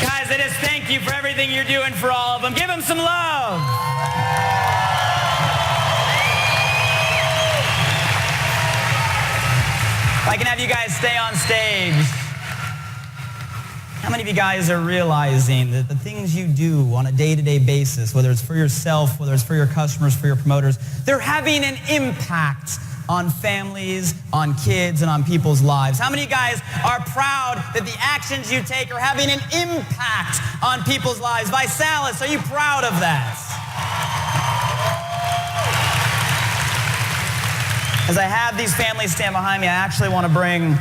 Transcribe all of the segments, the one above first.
Guys, I just thank you for everything you're doing for all of them. Give them some love. If I can have you guys stay on stage. How many of you guys are realizing that the things you do on a day-to-day basis, whether it's for yourself, whether it's for your customers, for your promoters, they're having an impact on families, on kids, and on people's lives? How many of you guys are proud that the actions you take are having an impact on people's lives? Visalis, are you proud of that? As I have these families stand behind me, I actually want to bring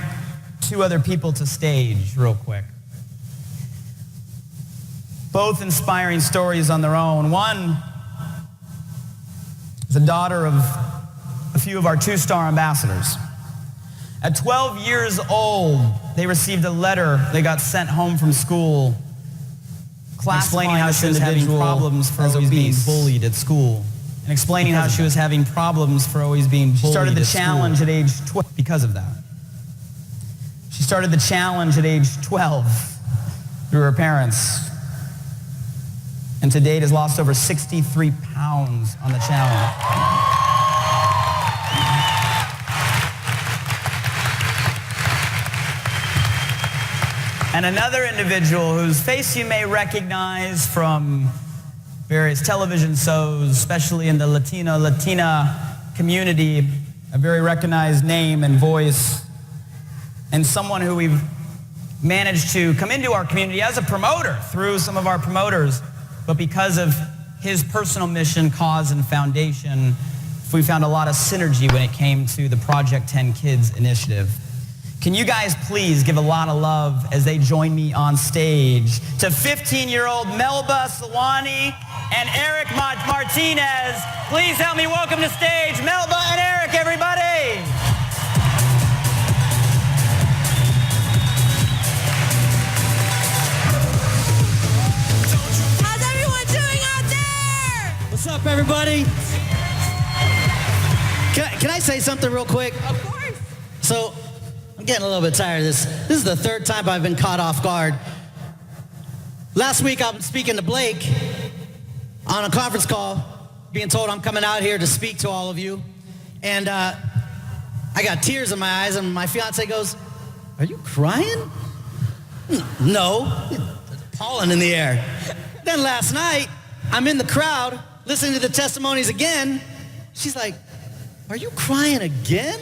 two other people to stage real quick. Both inspiring stories on their own. One is a daughter of a few of our two-star ambassadors. At 12 years old, they received a letter they got sent home from school explaining how she was having problems for always being bullied at school. And explaining how she was having problems for always being bullied. She started the challenge at age 12 because of that. She started the challenge at age 12 through her parents. And to date has lost over 63 pounds on the challenge. And another individual whose face you may recognize from various television shows, especially in the Latina community, a very recognized name and voice, and someone who we've managed to come into our community as a promoter through some of our promoters. But because of his personal mission, cause, and foundation, we found a lot of synergy when it came to the Project 10 Kids initiative. Can you guys please give a lot of love as they join me on stage to 15-year-old Melbas and Eric Martinez. Please help me welcome to stage Melba and Eric, everybody. What's up, everybody? Can I say something real quick? Of course. So, I'm getting a little bit tired of this. This is the third time I've been caught off guard. Last week, I was speaking to Blake on a conference call, being told I'm coming out here to speak to all of you. And I got tears in my eyes, and my fiance goes, "Are you crying?" No. There's pollen in the air. Then last night, I'm in the crowd, listening to the testimonies again. She's like, "Are you crying again?"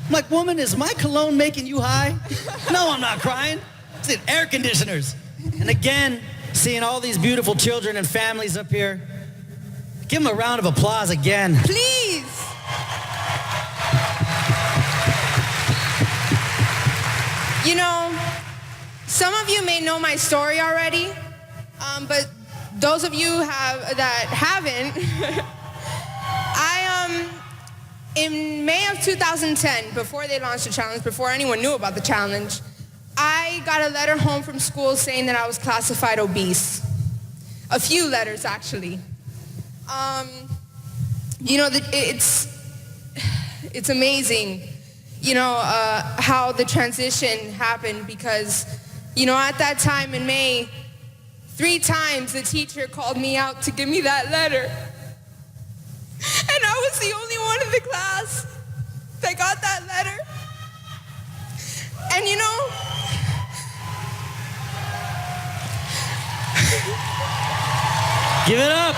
I'm like, "Woman, is my cologne making you high?" "No, I'm not crying. It's in air conditioners." And again, seeing all these beautiful children and families up here, give them a round of applause again. Please. You know, some of you may know my story already, but those of you that haven't, in May of 2010, before they launched the challenge, before anyone knew about the challenge, I got a letter home from school saying that I was classified obese. A few letters, actually. You know, it's amazing, you know, how the transition happened, because, you know, at that time in May, 3 times the teacher called me out to give me that letter. And I was the only one in the class that got that letter. And you know, Give it up.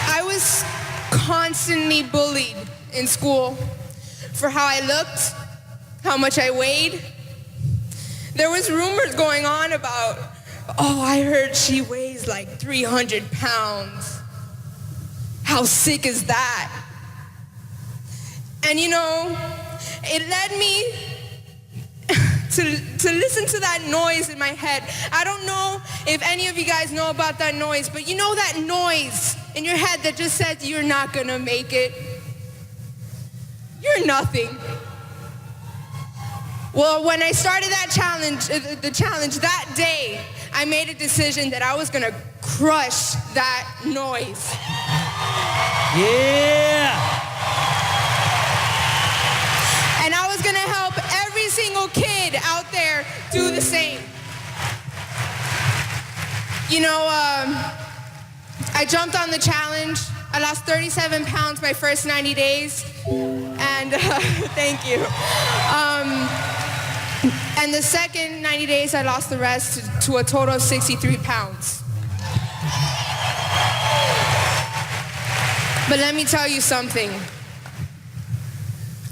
I was constantly bullied in school for how I looked, how much I weighed. There was rumors going on about, "Oh, I heard she weighs like 300 pounds. How sick is that?" And you know, it led me to listen to that noise in my head. I don't know if any of you guys know about that noise, but you know that noise in your head that just says you're not gonna make it. You're nothing. Well, when I started that challenge, the challenge that day, I made a decision that I was gonna crush that noise. Yeah. going to help every single kid out there do the same. You know, I jumped on the challenge. I lost 37 pounds my first 90 days. And thank you. And the second 90 days, I lost the rest to a total of 63 pounds. But let me tell you something.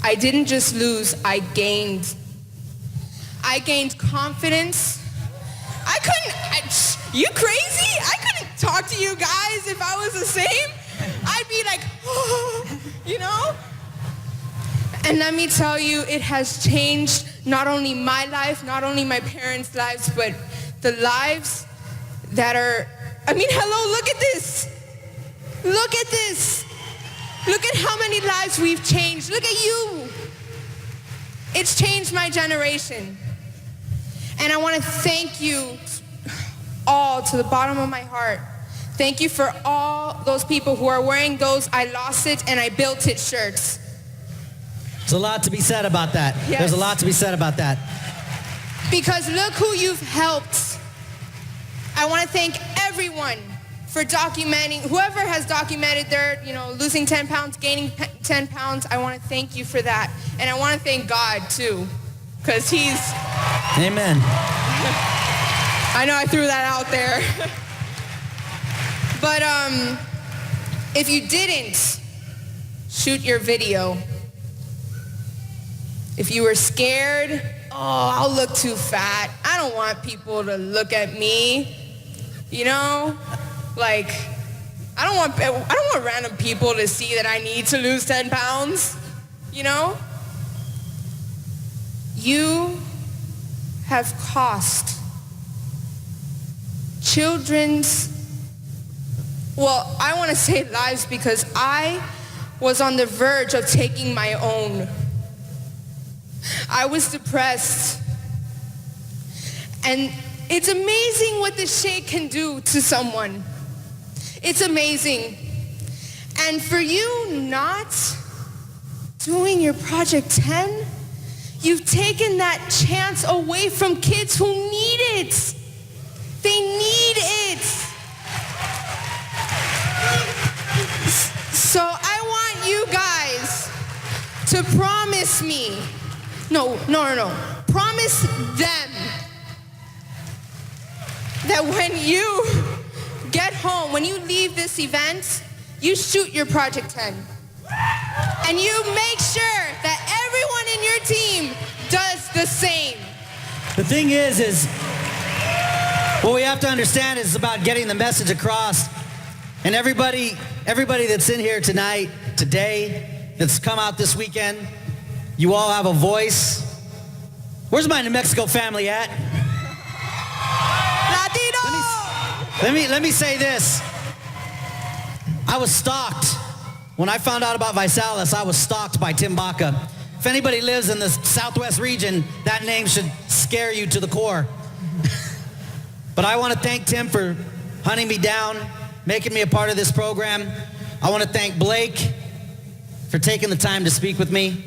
I didn't just lose, I gained. I gained confidence. You crazy? I couldn't talk to you guys if I was the same. I'd be like, oh, you know? And let me tell you, it has changed not only my life, not only my parents' lives, but the lives that are, hello, look at this. Look at this. Look at how many lives we've changed. Look at you. It's changed my generation. And I want to thank you all to the bottom of my heart. Thank you for all those people who are wearing those I lost it and I built it shirts. There's a lot to be said about that. Yes. There's a lot to be said about that. Because look who you've helped. I want to thank everyone for documenting, whoever has documented their, losing 10 pounds, gaining 10 pounds. I want to thank you for that. And I want to thank God too, because he's... Amen. I know I threw that out there. But if you didn't shoot your video, if you were scared, I'll look too fat. I don't want people to look at me, Like, I don't want random people to see that I need to lose 10 pounds, You have cost I want to say lives because I was on the verge of taking my own. I was depressed. And it's amazing what the shake can do to someone. It's amazing. And for you not doing your Project 10, you've taken that chance away from kids who need it. They need it. So I want you guys to promise me, promise them that when you get home, when you leave this event, you shoot your Project 10. And you make sure that everyone in your team does the same. The thing is what we have to understand is about getting the message across. And everybody that's in here tonight, today, that's come out this weekend, you all have a voice. Where's my New Mexico family at? Latino! Let me say this. I was stalked. When I found out about Visalis, I was stalked by Tim Baca. If anybody lives in the Southwest region, that name should scare you to the core. But I want to thank Tim for hunting me down, making me a part of this program. I want to thank Blake for taking the time to speak with me.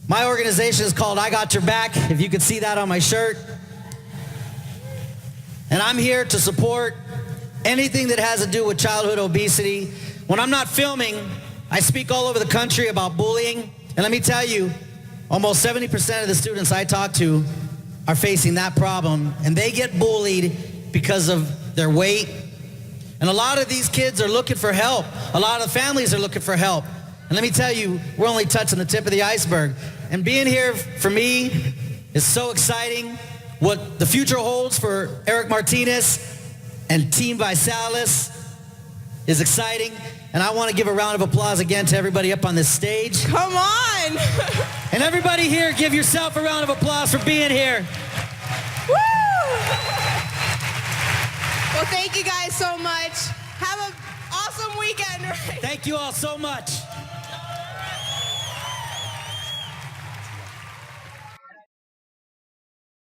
My organization is called I Got Your Back, if you could see that on my shirt. And I'm here to support anything that has to do with childhood obesity. When I'm not filming, I speak all over the country about bullying. And let me tell you, almost 70% of the students I talk to are facing that problem. And they get bullied because of their weight. And a lot of these kids are looking for help. A lot of the families are looking for help. And let me tell you, we're only touching the tip of the iceberg. And being here for me is so exciting. What the future holds for Eric Martinez and Team Visalis is exciting. And I want to give a round of applause again to everybody up on this stage. Come on! And everybody here, give yourself a round of applause for being here. Woo! Well, thank you guys so much. Have an awesome weekend. Right? Thank you all so much.